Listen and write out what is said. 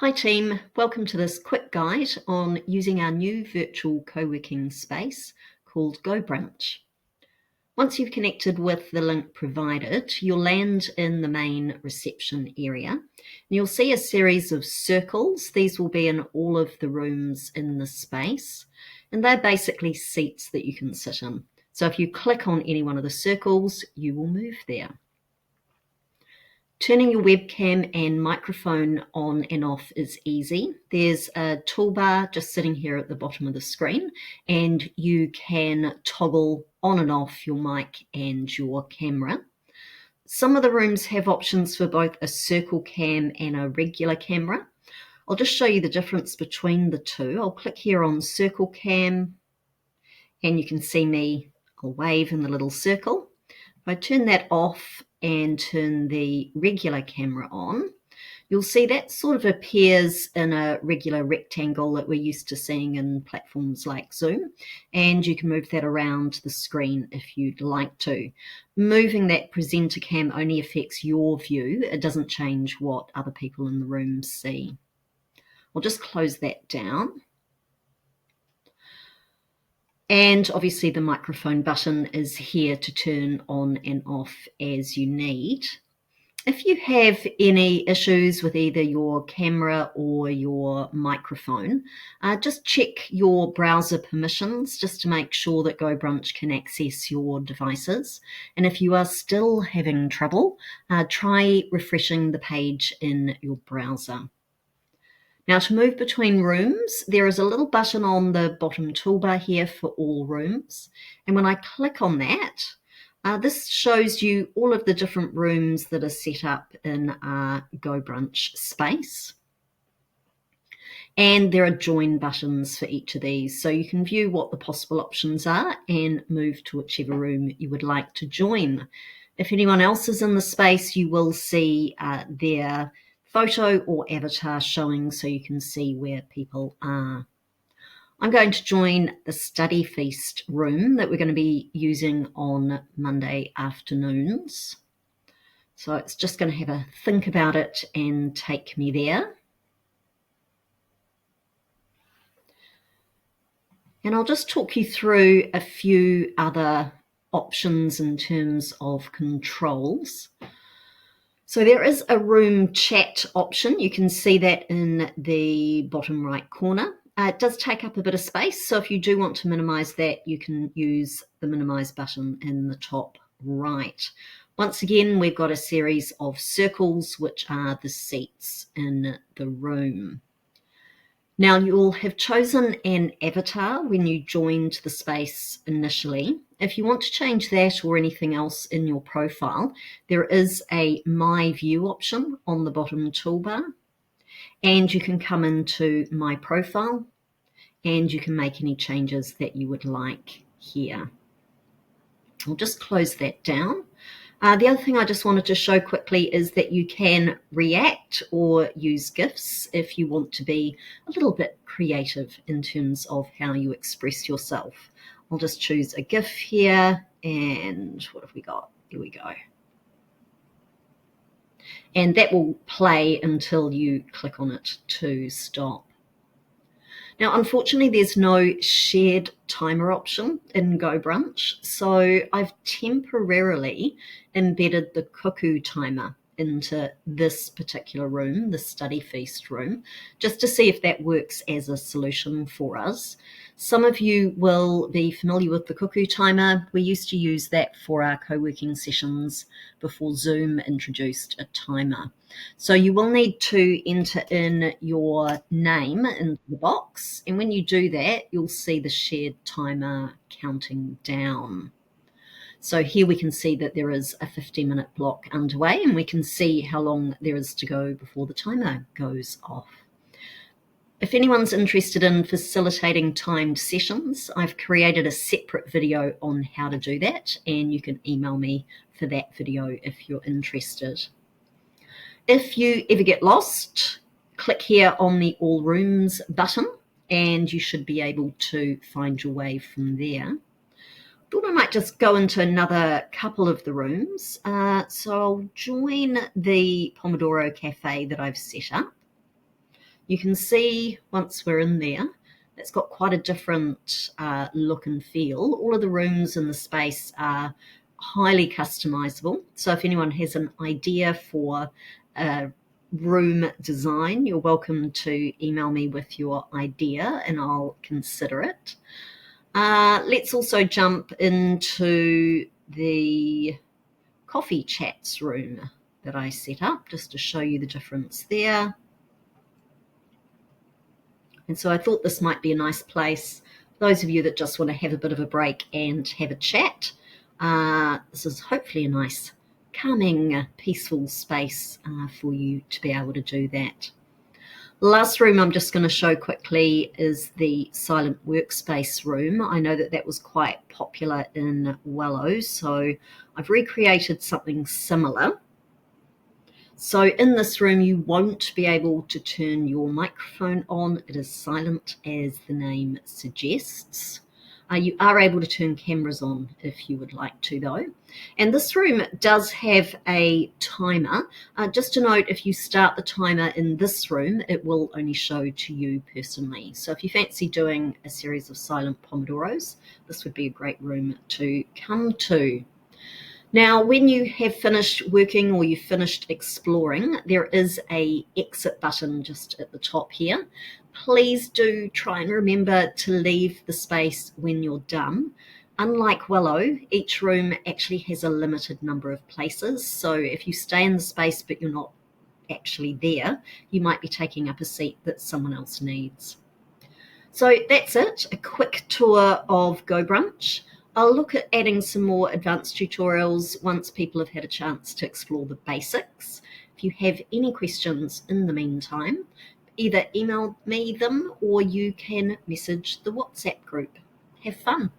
Hi team, welcome to this quick guide on using our new virtual co-working space called GoBrunch. Once you've connected with the link provided, you'll land in the main reception area and you'll see a series of circles. These will be in all of the rooms in the space and they're basically seats that you can sit in. So if you click on any one of the circles, you will move there. Turning your webcam and microphone on and off is easy. There's a toolbar just sitting here at the bottom of the screen, and you can toggle on and off your mic and your camera. Some of the rooms have options for both a circle cam and a regular camera. I'll just show you the difference between the two. I'll click here on circle cam, and you can see me. I'll wave in the little circle. If I turn that off and turn the regular camera on, you'll see that sort of appears in a regular rectangle that we're used to seeing in platforms like Zoom, and you can move that around the screen if you'd like to. Moving that presenter cam only affects your view. It doesn't change what other people in the room see. I'll just close that down. And obviously the microphone button is here to turn on and off as you need. If you have any issues with either your camera or your microphone, just check your browser permissions just to make sure that GoBrunch can access your devices. And if you are still having trouble, try refreshing the page in your browser. Now, to move between rooms, there is a little button on the bottom toolbar here for all rooms. And when I click on that, this shows you all of the different rooms that are set up in our GoBrunch space. And there are join buttons for each of these. So you can view what the possible options are and move to whichever room you would like to join. If anyone else is in the space, you will see their photo or avatar showing so you can see where people are. I'm going to join the study feast room that we're going to be using on Monday afternoons. So it's just going to have a think about it and take me there. And I'll just talk you through a few other options in terms of controls. So there is a room chat option. You can see that in the bottom right corner. It does take up a bit of space, so if you do want to minimize that, you can use the minimize button in the top right. Once again, we've got a series of circles, which are the seats in the room. Now, you'll have chosen an avatar when you joined the space initially. If you want to change that or anything else in your profile, there is a My View option on the bottom toolbar, and you can come into My Profile and you can make any changes that you would like here. I'll just close that down. The other thing I just wanted to show quickly is that you can react or use GIFs if you want to be a little bit creative in terms of how you express yourself. I'll just choose a GIF here, and what have we got? Here we go. And that will play until you click on it to stop. Now, unfortunately, there's no shared timer option in GoBrunch, so I've temporarily embedded the cuckoo timer into this particular room, the study feast room, just to see if that works as a solution for us. Some of you will be familiar with the cuckoo timer. We used to use that for our co-working sessions before Zoom introduced a timer. So you will need to enter in your name into the box, and when you do that, you'll see the shared timer counting down. So here we can see that there is a 50-minute block underway, and we can see how long there is to go before the timer goes off. If anyone's interested in facilitating timed sessions, I've created a separate video on how to do that, and you can email me for that video if you're interested. If you ever get lost, click here on the All Rooms button, and you should be able to find your way from there. Thought I might just go into another couple of the rooms. So I'll join the Pomodoro Cafe that I've set up. You can see once we're in there, it's got quite a different look and feel. All of the rooms in the space are highly customizable. So if anyone has an idea for a room design, you're welcome to email me with your idea and I'll consider it. Let's also jump into the coffee chats room that I set up just to show you the difference there. And so I thought this might be a nice place for those of you that just want to have a bit of a break and have a chat. This is hopefully a nice, calming, peaceful space for you to be able to do that. The last room I'm just going to show quickly is the silent workspace room. I know that that was quite popular in Wellow, so I've recreated something similar. So in this room, you won't be able to turn your microphone on. It is silent, as the name suggests. You are able to turn cameras on if you would like to, though. And this room does have a timer. Just to note, if you start the timer in this room, it will only show to you personally. So if you fancy doing a series of silent Pomodoros, this would be a great room to come to. Now, when you have finished working or you've finished exploring, there is a exit button just at the top here. Please do try and remember to leave the space when you're done. Unlike Willow, each room actually has a limited number of places. So if you stay in the space but you're not actually there, you might be taking up a seat that someone else needs. So that's it, a quick tour of GoBrunch. I'll look at adding some more advanced tutorials once people have had a chance to explore the basics. If you have any questions in the meantime, either email me them or you can message the WhatsApp group. Have fun.